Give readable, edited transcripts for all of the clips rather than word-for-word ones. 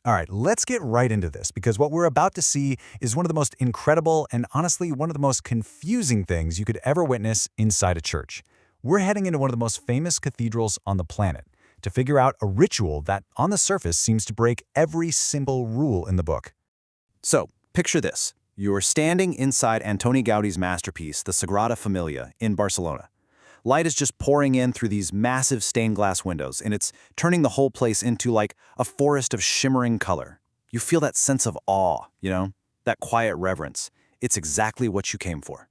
All right, let's get right into this because what we're about to see is one of the most incredible and honestly one of the most confusing things you could ever witness inside a church. We're heading into one of the most famous cathedrals on the planet to figure out a ritual that on the surface seems to break every single rule in the book. So, picture this. You're standing inside Antoni Gaudi's masterpiece, the Sagrada Familia, in Barcelona. Light is just pouring in through these massive stained glass windows, and it's turning the whole place into like a forest of shimmering color. You feel that sense of awe, that quiet reverence. It's exactly what you came for.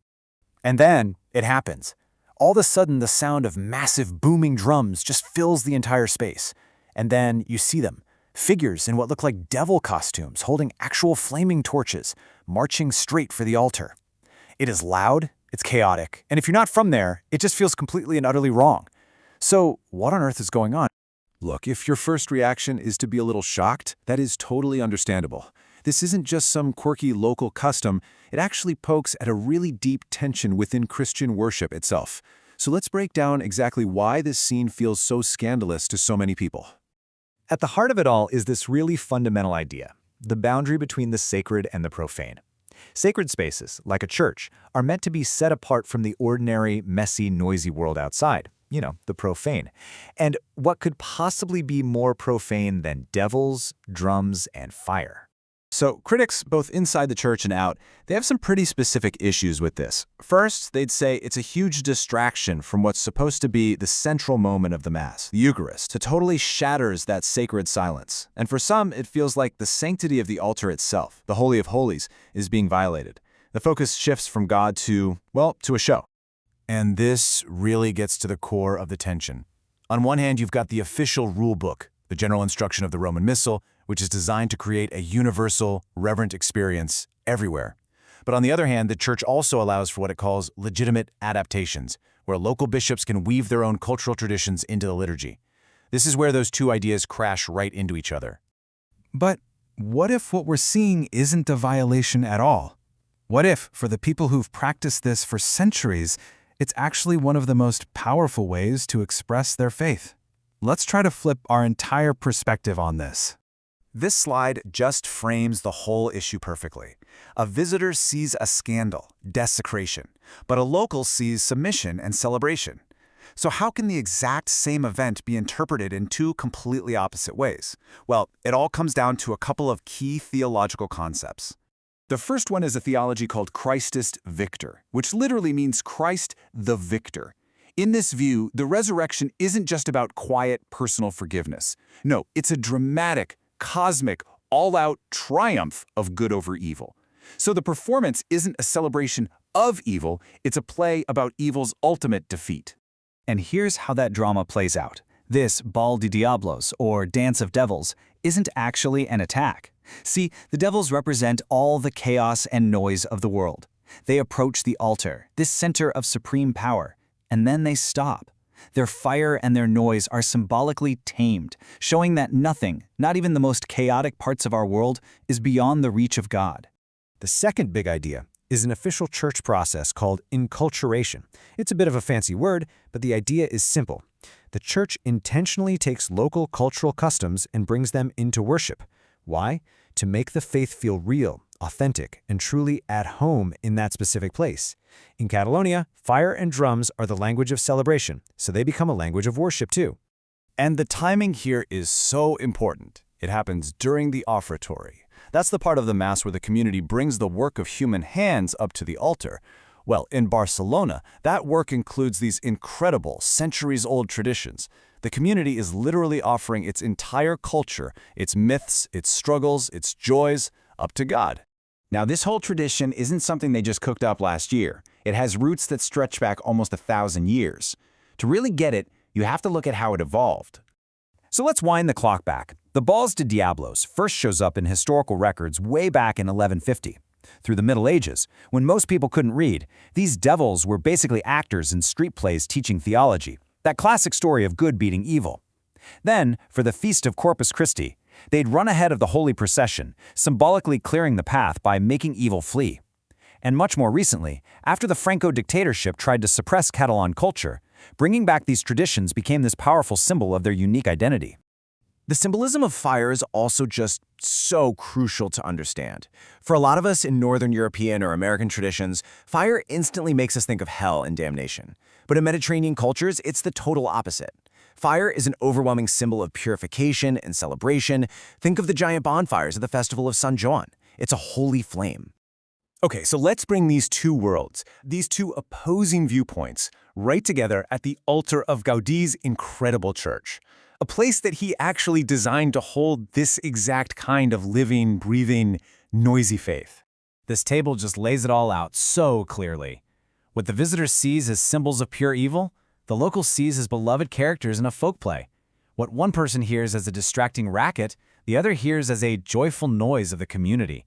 And then it happens. All of a sudden, the sound of massive booming drums just fills the entire space. And then you see them, figures in what look like devil costumes, holding actual flaming torches, marching straight for the altar. It is loud, it's chaotic, and if you're not from there, it just feels completely and utterly wrong. So, what on earth is going on? Look, if your first reaction is to be a little shocked, that is totally understandable. This isn't just some quirky local custom, it actually pokes at a really deep tension within Christian worship itself. So let's break down exactly why this scene feels so scandalous to so many people. At the heart of it all is this really fundamental idea, the boundary between the sacred and the profane. Sacred spaces, like a church, are meant to be set apart from the ordinary, messy, noisy world outside, the profane. And what could possibly be more profane than devils, drums, and fire? So, critics, both inside the church and out, they have some pretty specific issues with this. First, they'd say it's a huge distraction from what's supposed to be the central moment of the Mass, the Eucharist. It totally shatters that sacred silence. And for some, it feels like the sanctity of the altar itself, the Holy of Holies, is being violated. The focus shifts from God to a show. And this really gets to the core of the tension. On one hand, you've got the official rule book, the general instruction of the Roman Missal, which is designed to create a universal, reverent experience everywhere. But on the other hand, the Church also allows for what it calls legitimate adaptations, where local bishops can weave their own cultural traditions into the liturgy. This is where those two ideas crash right into each other. But what if what we're seeing isn't a violation at all? What if, for the people who've practiced this for centuries, it's actually one of the most powerful ways to express their faith? Let's try to flip our entire perspective on this. This slide just frames the whole issue perfectly. A visitor sees a scandal, desecration, but a local sees submission and celebration. So how can the exact same event be interpreted in two completely opposite ways? Well, it all comes down to a couple of key theological concepts. The first one is a theology called Christus Victor, which literally means Christ the Victor. In this view, the resurrection isn't just about quiet, personal forgiveness. No, it's a dramatic, cosmic, all-out triumph of good over evil. So the performance isn't a celebration of evil, it's a play about evil's ultimate defeat. And here's how that drama plays out. This Bal de Diablos, or Dance of Devils, isn't actually an attack. See, the devils represent all the chaos and noise of the world. They approach the altar, this center of supreme power, and then they stop. Their fire and their noise are symbolically tamed, showing that nothing, not even the most chaotic parts of our world, is beyond the reach of God. The second big idea is an official church process called enculturation. It's a bit of a fancy word, but the idea is simple. The church intentionally takes local cultural customs and brings them into worship. Why? To make the faith feel real, authentic, and truly at home in that specific place. In Catalonia, fire and drums are the language of celebration, so they become a language of worship too. And the timing here is so important. It happens during the offertory. That's the part of the Mass where the community brings the work of human hands up to the altar. Well, in Barcelona, that work includes these incredible, centuries-old traditions. The community is literally offering its entire culture, its myths, its struggles, its joys, up to God. Now, this whole tradition isn't something they just cooked up last year. It has roots that stretch back almost 1,000 years. To really get it, you have to look at how it evolved. So let's wind the clock back. The Bals de Diablos first shows up in historical records way back in 1150. Through the Middle Ages, when most people couldn't read, these devils were basically actors in street plays teaching theology, that classic story of good beating evil. Then, for the Feast of Corpus Christi, they'd run ahead of the holy procession, symbolically clearing the path by making evil flee. And much more recently, after the Franco dictatorship tried to suppress Catalan culture, bringing back these traditions became this powerful symbol of their unique identity. The symbolism of fire is also just so crucial to understand. For a lot of us in Northern European or American traditions, fire instantly makes us think of hell and damnation. But in Mediterranean cultures, it's the total opposite. Fire is an overwhelming symbol of purification and celebration. Think of the giant bonfires at the festival of San Juan. It's a holy flame. Okay, so let's bring these two worlds, these two opposing viewpoints, right together at the altar of Gaudí's incredible church. A place that he actually designed to hold this exact kind of living, breathing, noisy faith. This table just lays it all out so clearly. What the visitor sees as symbols of pure evil, the local sees as beloved characters in a folk play. What one person hears as a distracting racket, the other hears as a joyful noise of the community.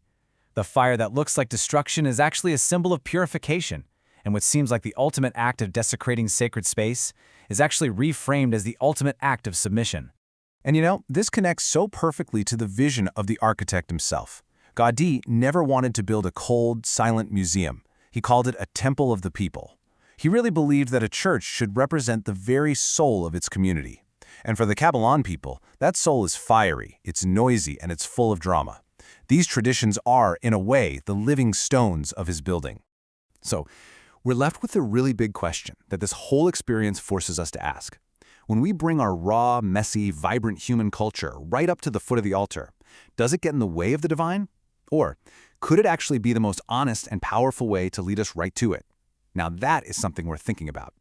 The fire that looks like destruction is actually a symbol of purification, and what seems like the ultimate act of desecrating sacred space is actually reframed as the ultimate act of submission. And you know, this connects so perfectly to the vision of the architect himself. Gaudí never wanted to build a cold, silent museum. He called it a temple of the people. He really believed that a church should represent the very soul of its community. And for the Catalan people, that soul is fiery, it's noisy, and it's full of drama. These traditions are, in a way, the living stones of his building. So, we're left with a really big question that this whole experience forces us to ask. When we bring our raw, messy, vibrant human culture right up to the foot of the altar, does it get in the way of the divine? Or could it actually be the most honest and powerful way to lead us right to it? Now that is something we're thinking about.